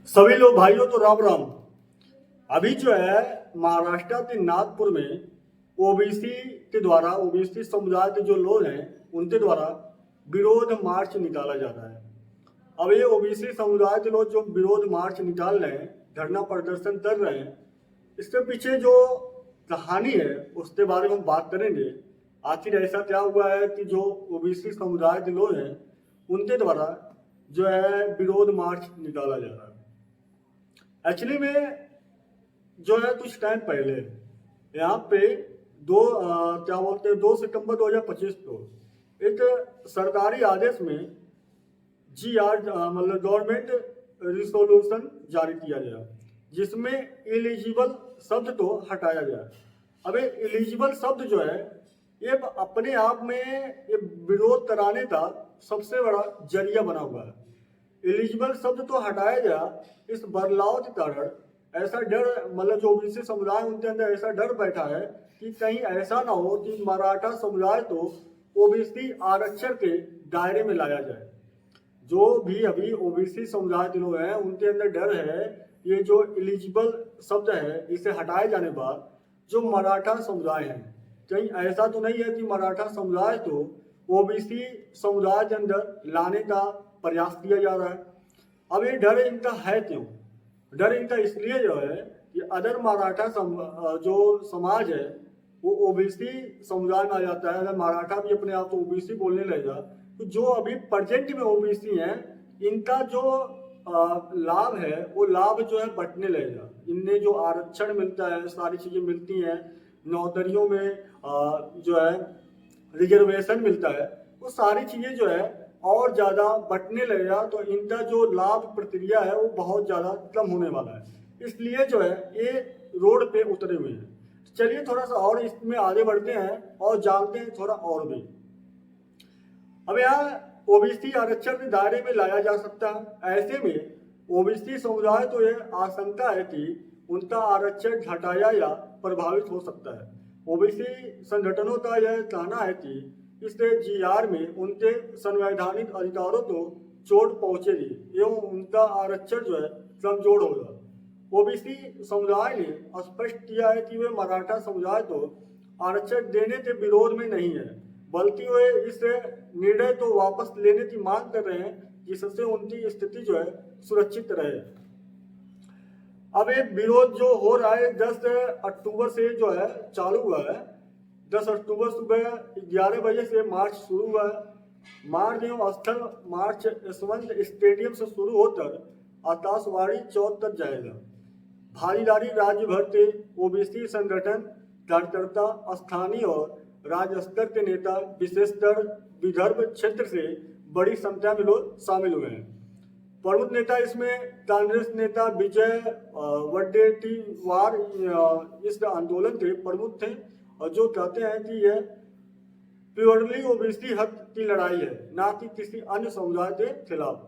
सभी लोग भाइयों तो राम राम। अभी जो है महाराष्ट्र के नागपुर में ओबीसी के द्वारा ओबीसी समुदाय के जो लोग हैं उनके द्वारा विरोध मार्च निकाला जा रहा है। अब ये ओबीसी समुदाय के लोग जो विरोध मार्च निकाल रहे हैं, धरना प्रदर्शन कर रहे हैं, इसके पीछे जो कहानी है उसके बारे में हम बात करेंगे। आखिर ऐसा क्या हुआ है कि जो ओबीसी समुदाय के लोग हैं उनके द्वारा जो है विरोध मार्च निकाला जा रहा है। एक्चुअली में जो है कुछ टाइम पहले यहाँ पे क्या बोलते हैं 2 सितंबर 2025 को एक सरकारी आदेश में मतलब गवर्नमेंट रिसोल्यूशन जारी किया गया, जिसमें एलिजिबल शब्द तो हटाया गया। अब ये एलिजिबल शब्द जो है ये अपने आप में ये विरोध कराने का सबसे बड़ा जरिया बना हुआ है। एलिजिबल शब्द तो हटाया गया। इस बदलाव के कारण ऐसा डर मतलब जो ओबीसी समुदाय उनके अंदर ऐसा डर बैठा है कि कहीं ऐसा ना हो कि मराठा समुदाय को ओबीसी आरक्षण के दायरे में लाया जाए। जो भी अभी ओबीसी समुदाय के लोग हैं उनके अंदर डर है ये जो एलिजिबल शब्द है इसे हटाए जाने बाद जो मराठा समुदाय है, कहीं ऐसा तो नहीं है कि मराठा समुदाय को ओबीसी समुदाय के अंदर लाने का प्रयास किया जा रहा है। अब ये डर इनका है क्यों? डर इनका इसलिए जो है कि अदर मराठा जो समाज है वो ओबीसी समुदाय में आ जाता है। अगर मराठा भी अपने आप को ओबीसी बोलने लगेगा तो जो अभी प्रेजेंट में ओबीसी हैं इनका जो लाभ है वो लाभ जो है बंटने लगेगा। इनमें जो आरक्षण मिलता है, सारी चीजें मिलती हैं, नौकरियों में जो है रिजर्वेशन मिलता है, वो सारी चीजें जो है और ज्यादा बंटने लगेगा। तो इनका जो लाभ प्रक्रिया है वो बहुत ज्यादा कम होने वाला है। इसलिए जो है ये रोड पे उतरे हुए हैं। चलिए थोड़ा सा और इसमें आगे बढ़ते हैं और जानते हैं थोड़ा और भी। अब यहाँ ओबीसी आरक्षण के दायरे में लाया जा सकता है। ऐसे में ओबीसी समुदाय तो ये आशंका है कि उनका आरक्षण घटाया या प्रभावित हो सकता है। ओबीसी संगठनों का यह कहना है कि इससे जीआर में उनके संवैधानिक अधिकारों को चोट पहुंचेगी एवं उनका आरक्षण जो है कमजोर होगा। ओबीसी समुदाय ने स्पष्ट किया है कि वे मराठा समुदाय को आरक्षण देने के विरोध में नहीं है, बल्कि वे इस निर्णय को वापस लेने की मांग कर रहे हैं जिससे उनकी स्थिति जो है सुरक्षित रहे। अब ये विरोध जो हो रहा है 10 अक्टूबर से जो है चालू हुआ है। 10 अक्टूबर सुबह 11 बजे से मार्च शुरू हुआ है। मार्च एवं स्थल मार्च यशवंत स्टेडियम से शुरू होकर आकाशवाणी चौक तक जाएगा। भागीदारी राज्य भर के ओबीसी संगठन, कार्यकर्ता, स्थानीय और राज्य स्तर के नेता, विशेषकर विदर्भ क्षेत्र से बड़ी संख्या में लोग शामिल हुए हैं। प्रमुख नेता इसमें कांग्रेस नेता विजय वडेट्टीवार इस आंदोलन के प्रमुख थे और जो कहते हैं कि यह प्योरली ओबीसी हक की लड़ाई है, ना कि किसी अन्य समुदाय के खिलाफ।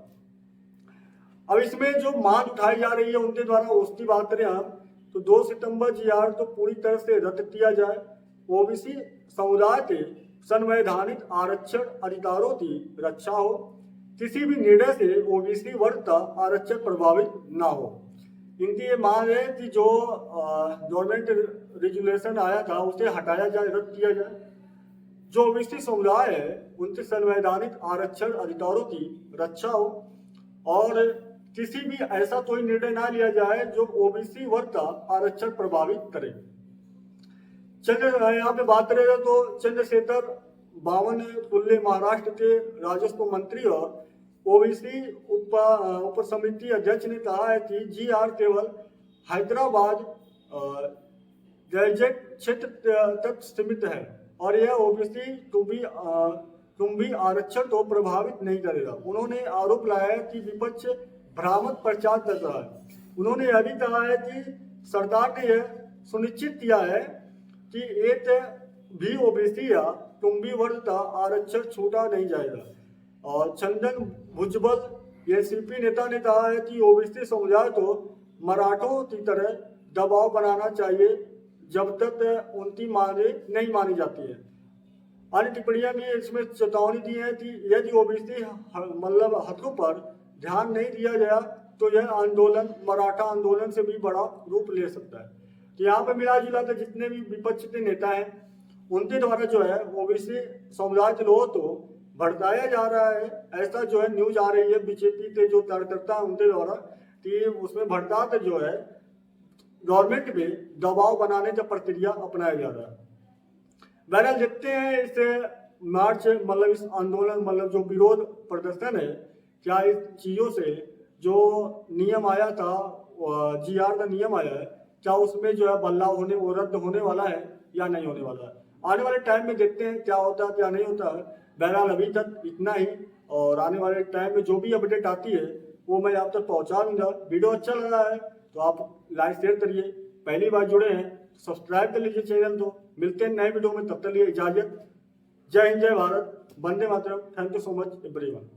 अब इसमें जो मांग उठाई जा रही है उनके द्वारा उसकी बात करें हम तो 2 सितंबर जीआर तो पूरी तरह से रद्द किया जाए। ओबीसी समुदाय के संवैधानिक आरक्षण अधिकारों की रक्षा हो। किसी भी निर्णय से ओबीसी वर्ग का आरक्षण प्रभावित ना हो। इनकी ये मांग है कि जो गवर्नमेंट रेजुलेशन आया था उसे हटाया जाए, रद्द किया जाए। जो ओबीसी समुदाय है उनके संवैधानिक आरक्षण अधिकारों की रक्षा हो और किसी भी ऐसा कोई निर्णय ना लिया जाए जो ओबीसी वर्ग का आरक्षण प्रभावित करे। यहाँ पे बात करेगा तो चंद्रशेखर बावनकुल्ले महाराष्ट्र के राजस्व मंत्री और ओबीसी उप समिति अध्यक्ष ने कहा है कि जीआर केवल हैदराबाद गैजेट क्षेत्र तक सीमित है और यह ओबीसी कुंभी आरक्षण को प्रभावित नहीं करेगा। उन्होंने आरोप लगाया कि विपक्ष भ्रामक प्रचार कर रहा है। उन्होंने यह भी कहा है कि सरकार ने यह सुनिश्चित किया है कि एक भी ओबीसी या कुंभी वर्ग का आरक्षण छूटा नहीं जाएगा। और छंदन भुजबल एसीपी नेता ने कहा है कि ओबीसी समुदाय को मराठों की तरह दबाव बनाना चाहिए जब तक उनकी मांगे नहीं मानी जाती है। अन्य टिप्पणियां भी इसमें चेतावनी दी है कि यदि ओबीसी मतलब हकों पर ध्यान नहीं दिया गया तो यह आंदोलन मराठा आंदोलन से भी बड़ा रूप ले सकता है। तो यहाँ पे मिला जुला कर जितने भी विपक्ष के नेता हैं उनके द्वारा जो है ओबीसी समुदाय के लोगों को भड़काया जा रहा है, ऐसा जो है न्यूज आ रही है बीजेपी के जो कार्यकर्ता हैं उनके द्वारा कि उसमें भड़का कर जो है गवर्नमेंट पे दबाव बनाने का प्रक्रिया अपनाया जा रहा है। बहरहाल देखते हैं इस मार्च मतलब इस आंदोलन मतलब जो विरोध प्रदर्शन है, क्या इस चीज़ों से जो नियम आया था GR का नियम आया है क्या उसमें जो है बदलाव होने वो रद्द होने वाला है या नहीं होने वाला है। आने वाले टाइम में देखते हैं क्या होता है क्या नहीं होता है। बहरहाल अभी तक इतना ही, और आने वाले टाइम में जो भी अपडेट आती है वो मैं आप तक पहुँचा दूँगा। वीडियो अच्छा लगा है तो आप लाइक शेयर करिए, पहली बार जुड़े हैं सब्सक्राइब कर लीजिए चैनल को। मिलते हैं नए वीडियो में, तब तक लिए इजाजत। जय हिंद, जय भारत, वंदे मातरम। Thank you so much everyone.